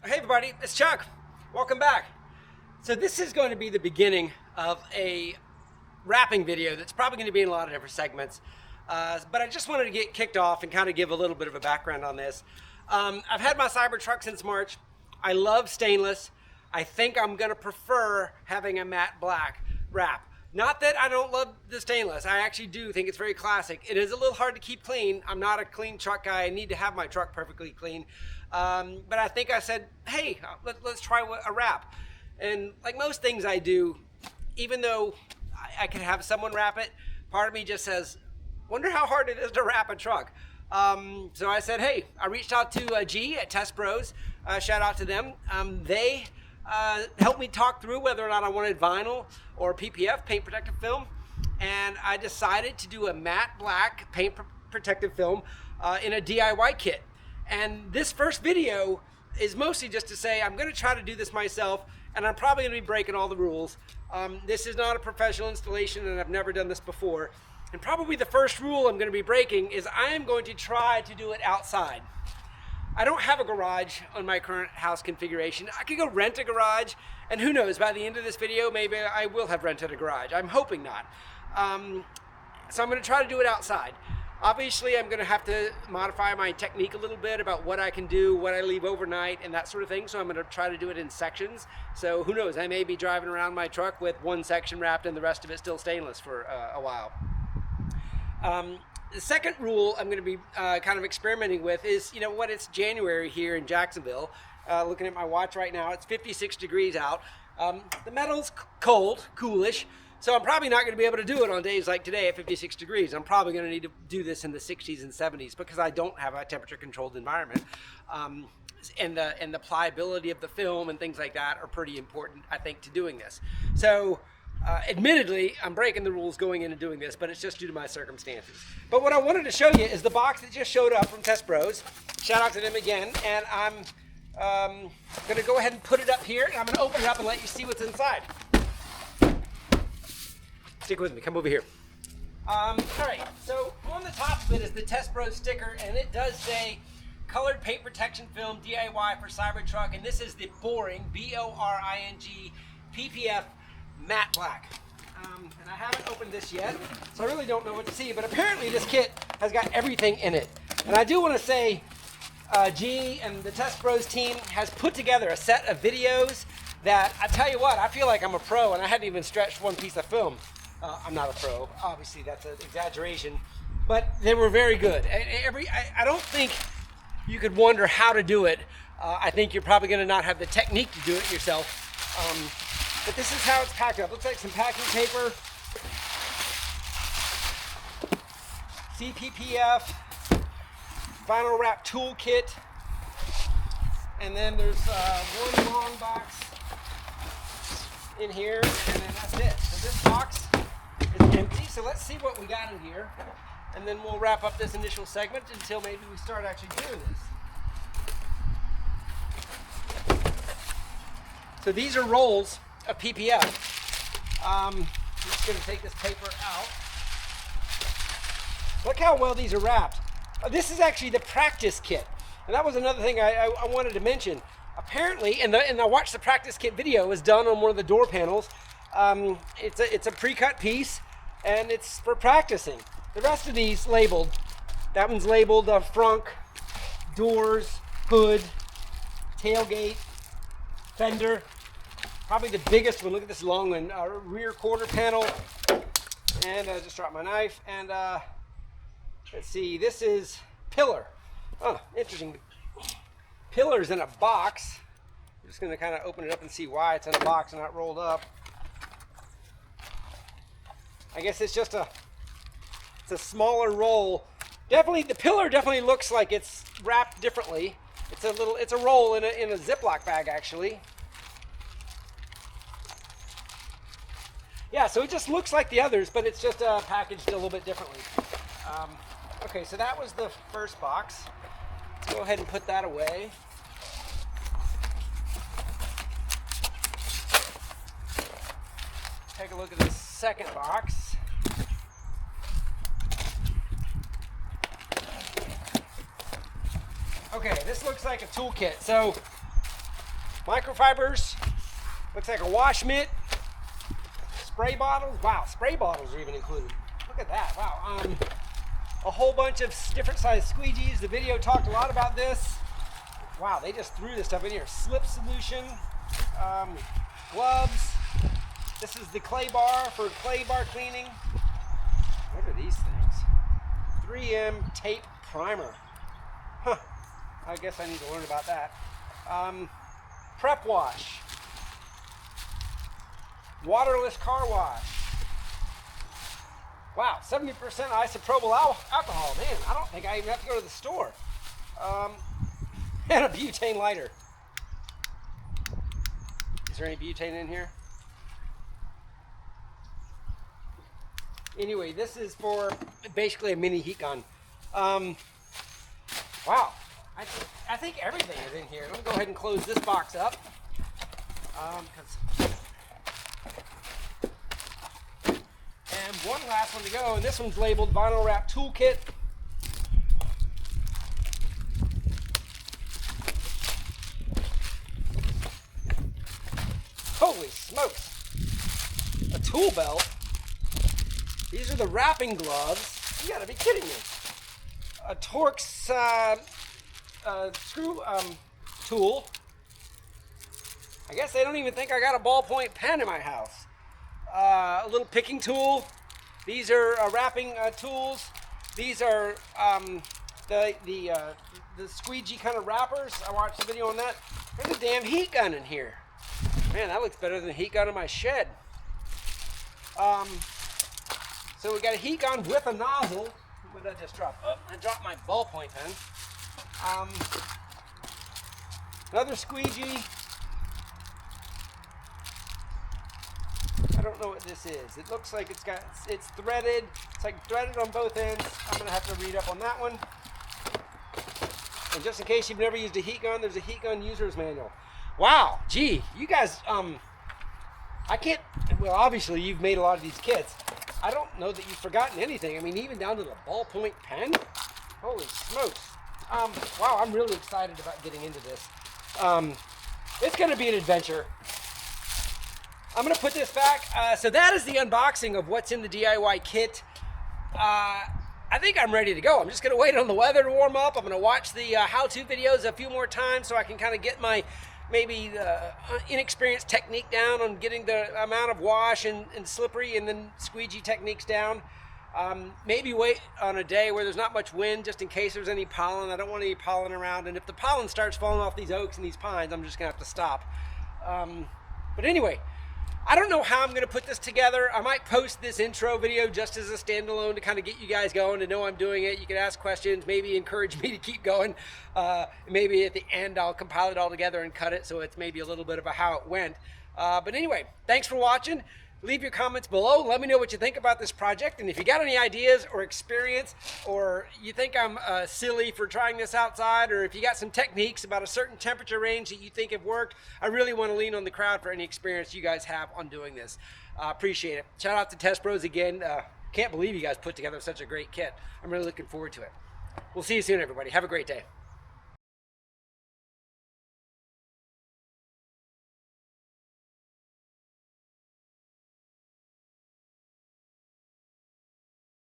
Hey everybody, it's Chuck. Welcome back. So this is going to be the beginning of a wrapping video that's probably going to be in a lot of different segments. But I just wanted to get kicked off and kind of give a little bit of a background on this. I've had my Cybertruck since March. I love stainless. I think I'm going to prefer having a matte black wrap. Not that I don't love the stainless. I actually do think it's very classic. It is a little hard to keep clean. I'm not a clean truck guy. I need to have my truck perfectly clean. But I think I said, hey, let's try a wrap. And like most things I do, even though I could have someone wrap it, part of me just says, wonder how hard it is to wrap a truck. So I said, hey, I reached out to G at TESBROS. Shout out to them. They helped me talk through whether or not I wanted vinyl or PPF, paint protective film. And I decided to do a matte black paint protective film in a DIY kit. And this first video is mostly just to say I'm going to try to do this myself, and I'm probably going to be breaking all the rules. This is not a professional installation, and I've never done this before. And probably the first rule I'm going to be breaking is I am going to try to do it outside. I don't have a garage on my current house configuration. I could go rent a garage, and who knows, by the end of this video, maybe I will have rented a garage. I'm hoping not. So I'm going to try to do it outside. Obviously, I'm going to have to modify my technique a little bit about what I can do, what I leave overnight, and that sort of thing. So I'm going to try to do it in sections. So who knows, I may be driving around my truck with one section wrapped and the rest of it still stainless for a while. The second rule I'm going to be kind of experimenting with is, you know what, it's January here in Jacksonville. Looking at my watch right now, it's 56 degrees out. The metal's cold, coolish. So I'm probably not going to be able to do it on days like today at 56 degrees. I'm probably going to need to do this in the 60s and 70s because I don't have a temperature-controlled environment. And the pliability of the film and things like that are pretty important, I think, to doing this. So admittedly, I'm breaking the rules going in and doing this, but it's just due to my circumstances. But what I wanted to show you is the box that just showed up from TESBROS. Shout out to them again. And I'm going to go ahead and put it up here, and I'm going to open it up and let you see what's inside. Stick with me, come over here. All right, so on the top of it is the TESBROS sticker, and it does say colored paint protection film DIY for Cybertruck, and this is the boring, B-O-R-I-N-G, PPF matte black. And I haven't opened this yet, so I really don't know what to see, but apparently this kit has got everything in it. And I do want to say G and the TESBROS team has put together a set of videos that, I tell you what, I feel like I'm a pro, and I hadn't even stretched one piece of film. I'm not a pro, obviously that's an exaggeration, but they were very good. I don't think you could wonder how to do it. I think you're probably going to not have the technique to do it yourself. But this is how it's packed up. Looks like some packing paper, CPPF, vinyl wrap toolkit, and then there's one long box in here, and then that's it. So this box is empty, so let's see what we got in here, and then we'll wrap up this initial segment until maybe we start actually doing this. So these are rolls of PPF. I'm just going to take this paper out. Look how well these are wrapped. This is actually the practice kit, and that was another thing I wanted to mention. Apparently, and I watched the practice kit video, it was done on one of the door panels. It's a pre-cut piece, and it's for practicing. The rest of these labeled. That one's labeled frunk, doors, hood, tailgate, fender. Probably the biggest one. Look at this long one. Rear quarter panel. And I just dropped my knife. And let's see. This is pillar. Oh, interesting. Pillar's in a box. I'm just going to kind of open it up and see why it's in a box and not rolled up. I guess it's just a smaller roll. Definitely, the pillar definitely looks like it's wrapped differently. It's a roll in a Ziploc bag actually. Yeah, so it just looks like the others, but it's just packaged a little bit differently. Okay, so that was the first box. Let's go ahead and put that away. Take a look at this second box. Okay, this looks like a toolkit. So Microfibers. Looks like a wash mitt. Spray bottles. Wow, spray bottles are even included. Look at that. Wow. A whole bunch of different size squeegees. The video talked a lot about this. Wow, they just threw this stuff in here. Slip solution. Gloves. This is the clay bar for clay bar cleaning. What are these things? 3M tape primer. Huh. I guess I need to learn about that. Prep wash. Waterless car wash. Wow, 70% isopropyl alcohol. Man, I don't think I even have to go to the store. And a butane lighter. Is there any butane in here? Anyway, this is for basically a mini heat gun. Wow, I think everything is in here. Let me go ahead and close this box up. And one last one to go, and this one's labeled Vinyl Wrap Toolkit. Holy smokes! A tool belt. These are the wrapping gloves. You gotta be kidding me. A Torx screw tool. I guess they don't even think I got a ballpoint pen in my house. A little picking tool. These are wrapping tools. These are the squeegee kind of wrappers. I watched the video on that. There's a damn heat gun in here. Man, that looks better than the heat gun in my shed. So we got a heat gun with a nozzle. What did I just drop? Oh, I dropped my ballpoint pen. Another squeegee. I don't know what this is. It looks like it's threaded. It's like threaded on both ends. I'm gonna have to read up on that one. And just in case you've never used a heat gun, there's a heat gun user's manual. Wow, gee, you guys, I can't, well, obviously you've made a lot of these kits. I don't know that you've forgotten anything. I mean, even down to the ballpoint pen. Holy smokes. Wow, I'm really excited about getting into this. It's gonna be an adventure. I'm gonna put this back. So that is the unboxing of what's in the DIY kit. I think I'm ready to go. I'm just gonna wait on the weather to warm up. I'm gonna watch the how-to videos a few more times so I can kind of get my maybe inexperienced technique down on getting the amount of wash and slippery and then squeegee techniques down. Maybe wait on a day where there's not much wind just in case there's any pollen. I don't want any pollen around, and if the pollen starts falling off these oaks and these pines, I'm just gonna have to stop. But anyway, I don't know how I'm going to put this together. I might post this intro video just as a standalone to kind of get you guys going, to know I'm doing it. You can ask questions, maybe encourage me to keep going. Maybe at the end I'll compile it all together and cut it so it's maybe a little bit of a how it went. But anyway, thanks for watching. Leave your comments below. Let me know what you think about this project. And if you got any ideas or experience, or you think I'm silly for trying this outside, or if you got some techniques about a certain temperature range that you think have worked, I really want to lean on the crowd for any experience you guys have on doing this. Appreciate it. Shout out to TESBROS again. Can't believe you guys put together such a great kit. I'm really looking forward to it. We'll see you soon, everybody. Have a great day.